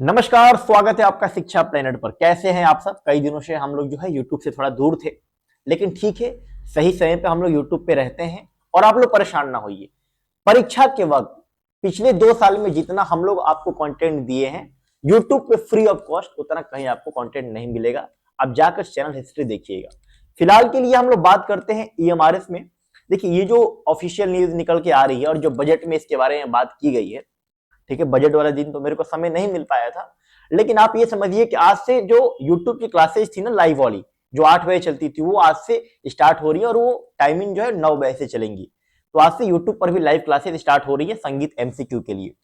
नमस्कार, स्वागत है आपका शिक्षा प्लेनेट पर। कैसे हैं आप सब? कई दिनों से हम लोग जो है यूट्यूब से थोड़ा दूर थे, लेकिन ठीक है, सही समय पे हम लोग यूट्यूब पे रहते हैं। और आप लोग परेशान ना होइए। परीक्षा के वक्त पिछले 2 साल में जितना हम लोग आपको कंटेंट दिए हैं यूट्यूब पे फ्री ऑफ कॉस्ट, उतना कहीं आपको कंटेंट नहीं मिलेगा। आप जाकर चैनल हिस्ट्री देखिएगा। फिलहाल के लिए हम लोग बात करते हैं ईएमआरएस में। देखिए, ये जो ऑफिशियल न्यूज निकल के आ रही है और जो बजट में इसके बारे में बात की गई है, ठीक है, बजट वाला दिन तो मेरे को समय नहीं मिल पाया था, लेकिन आप ये समझिए कि आज से जो यूट्यूब की क्लासेस थी ना, लाइव वाली, जो 8 बजे चलती थी, वो आज से स्टार्ट हो रही है और वो टाइमिंग जो है 9 बजे से चलेंगी। तो आज से यूट्यूब पर भी लाइव क्लासेस स्टार्ट हो रही है संगीत एमसीक्यू के लिए।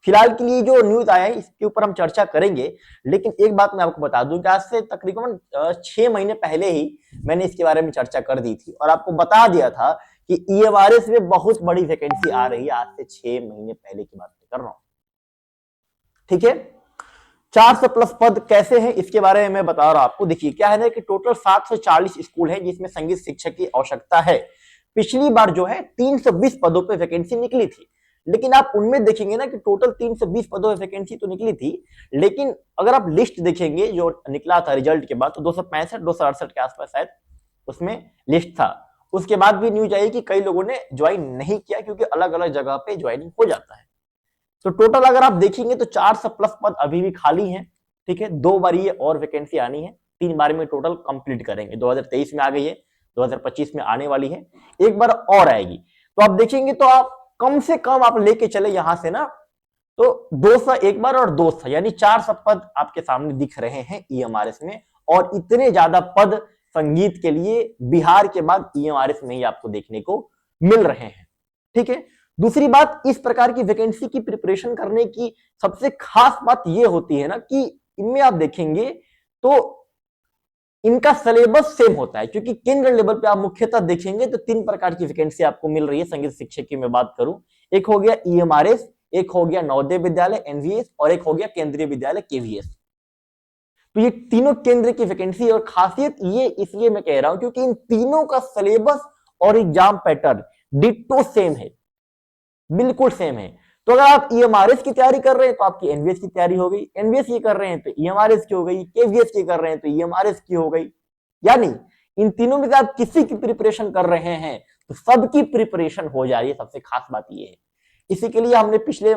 फिलहाल के लिए जो न्यूज आया है इसके ऊपर हम चर्चा करेंगे, लेकिन एक बात मैं आपको बता दूं कि आज से तकरीबन 6 महीने पहले ही मैंने इसके बारे में चर्चा कर दी थी और आपको बता दिया था कि ईएमआरएस में बहुत बड़ी वैकेंसी आ रही है। आज से 6 महीने पहले की बात कर रहा हूं, ठीक है। 400 प्लस पद कैसे हैं इसके बारे में मैं बता रहा हूं आपको। देखिए, क्या है ना कि टोटल 740 स्कूल है जिसमें संगीत शिक्षक की आवश्यकता है। पिछली बार जो है 320 पदों पे वैकेंसी निकली थी, लेकिन आप उनमें देखेंगे ना कि टोटल 320 पदों पे वैकेंसी तो निकली थी, लेकिन अगर आप लिस्ट देखेंगे जो निकला था रिजल्ट के बाद, तो 265 268 के आसपास शायद उसमें लिस्ट था। उसके बाद भी न्यूज आई कि कई लोगों ने ज्वाइन नहीं किया क्योंकि अलग अलग जगह पे ज्वाइनिंग हो जाता है। तो टोटल अगर आप देखेंगे तो 400 प्लस पद अभी भी खाली हैं, ठीक है। 2 बार ये और वैकेंसी आनी है, 3 बार में टोटल कंप्लीट करेंगे। 2023 में आ गई है, 2025 में आने वाली है, एक बार और आएगी। तो आप देखेंगे तो आप कम से कम आप लेके चले यहां से ना, तो 200 एक बार और 200 यानी 400 पद आपके सामने दिख रहे हैं ईएमआरएस में। और इतने ज्यादा पद संगीत के लिए बिहार के बाद ईएमआरएस में ही आपको देखने को मिल रहे हैं, ठीक है। दूसरी बात, इस प्रकार की वैकेंसी की प्रिपरेशन करने की सबसे खास बात यह होती है ना कि इनमें आप देखेंगे तो इनका सिलेबस सेम होता है, क्योंकि केंद्र लेवल पे आप मुख्यतः देखेंगे तो 3 प्रकार की वैकेंसी आपको मिल रही है संगीत शिक्षक की मैं बात करूं। एक हो गया ईएमआरएस, एक हो गया नवोदय विद्यालय एनवीएस, और एक हो गया केंद्रीय विद्यालय केवीएस। तो ये तीनों केंद्र की वैकेंसी, और खासियत ये इसलिए मैं कह रहा हूं क्योंकि इन तीनों का सिलेबस और एग्जाम पैटर्न डिट्टो सेम है, बिल्कुल सेम है। तो अगर आप ईएमआरएस की तैयारी कर रहे हैं तो आपकी एनवीएस की तैयारी हो गई, एनवीएस की कर रहे हैं तो ईएमआरएस की हो गई, केवीएस की कर रहे हैं तो ईएमआरएस की हो गई। यानी इन तीनों में से आप किसी की प्रिपरेशन कर रहे हैं तो सबकी प्रिपरेशन हो जा रही है। सबसे खास बात यह है, इसी के लिए हमने पिछले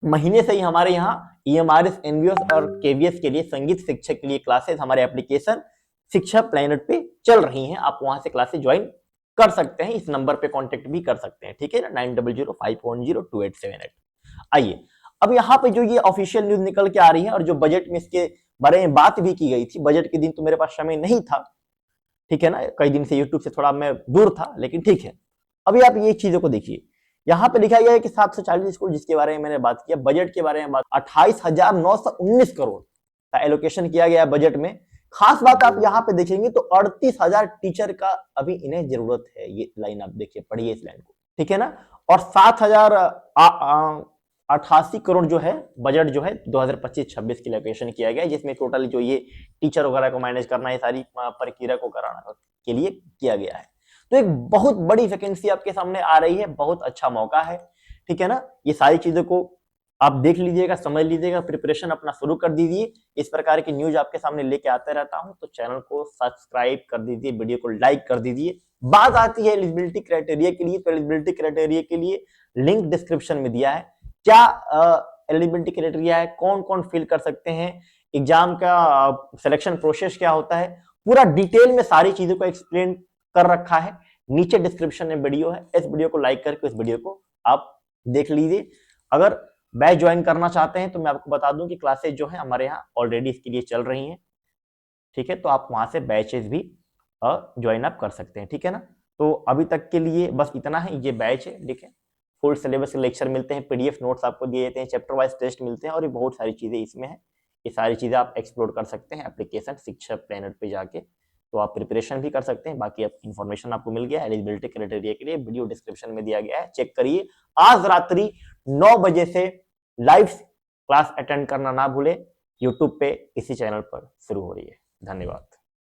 महीने से ही हमारे यहाँ ईएमआरएस एनवीएस और केवीएस के लिए संगीत शिक्षक के लिए क्लासेस हमारे एप्लीकेशन शिक्षा प्लेनेट पे चल रही हैं। आप वहां से क्लासेस ज्वाइन कर सकते हैं, इस नंबर पे कांटेक्ट भी कर सकते हैं, ठीक है ना, 9005102878। आइए, अब यहाँ पे जो ये ऑफिशियल न्यूज निकल के आ रही है और जो बजट में इसके बारे में बात भी की गई थी, बजट के दिन तो मेरे पास समय नहीं था, ठीक है ना, कई दिन से यूट्यूब से थोड़ा मैं दूर था, लेकिन ठीक है। अभी आप ये चीजों को देखिए, यहाँ पे लिखा गया है कि 740 स्कूल जिसके बारे में मैंने बात किया, बजट के बारे में बात 28,919 करोड़ का एलोकेशन किया गया है बजट में। खास बात आप यहाँ पे देखेंगे तो 38,000 टीचर का अभी इन्हें जरूरत है। ये लाइन आप देखिए, पढ़िए इस लाइन को, ठीक है ना। और 7,088 करोड़ जो है बजट जो है 2025-26 की लोकेशन किया गया है, जिसमें टोटल जो ये टीचर वगैरह को मैनेज करना, ये सारी प्रक्रिया को कराना के लिए किया गया है। तो एक बहुत बड़ी वैकेंसी आपके सामने आ रही है, बहुत अच्छा मौका है, ठीक है ना। ये सारी चीजों को आप देख लीजिएगा, समझ लीजिएगा, प्रिपरेशन अपना शुरू कर दीजिए। इस प्रकार की न्यूज आपके सामने लेके आते रहता हूं, तो चैनल को सब्सक्राइब कर दीजिए, वीडियो को लाइक कर दीजिए। बात आती है एलिजिबिलिटी क्राइटेरिया के लिए, तो एलिजिबिलिटी क्राइटेरिया के लिए लिंक डिस्क्रिप्शन में दिया है। क्या एलिजिबिलिटी क्राइटेरिया है, कौन कौन फिल कर सकते हैं, एग्जाम का सिलेक्शन प्रोसेस क्या होता है, पूरा डिटेल में सारी चीजों को एक्सप्लेन कर रखा है। नीचे डिस्क्रिप्शन में वीडियो है, इस वीडियो को लाइक करके इस वीडियो को आप देख लीजिए। अगर बैच ज्वाइन करना चाहते हैं तो मैं आपको बता दूं कि क्लासेस जो है हमारे यहाँ ऑलरेडी इसके लिए चल रही हैं, ठीक है। तो आप वहां से बैचेस भी ज्वाइन अप कर सकते हैं, ठीक है ना। तो अभी तक के लिए बस इतना है, ये बैच है, ठीक है। फुल सिलेबस के लेक्चर मिलते हैं, पीडीएफ नोट्स आपको दिए जाते हैं, चैप्टर वाइज टेस्ट मिलते हैं, और ये बहुत सारी चीजें इसमें है। ये सारी चीजें आप एक्सप्लोर कर सकते हैं एप्लीकेशन शिक्षा प्लेनेट पे जाके, तो आप प्रिपरेशन भी कर सकते हैं। बाकी इन्फॉर्मेशन आपको मिल गया एलिजिबिलिटी क्राइटेरिया के लिए, वीडियो डिस्क्रिप्शन में दिया गया है, चेक करिए। आज रात्रि 9 बजे से लाइव क्लास अटेंड करना ना भूले, यूट्यूब पे इसी चैनल पर शुरू हो रही है। धन्यवाद।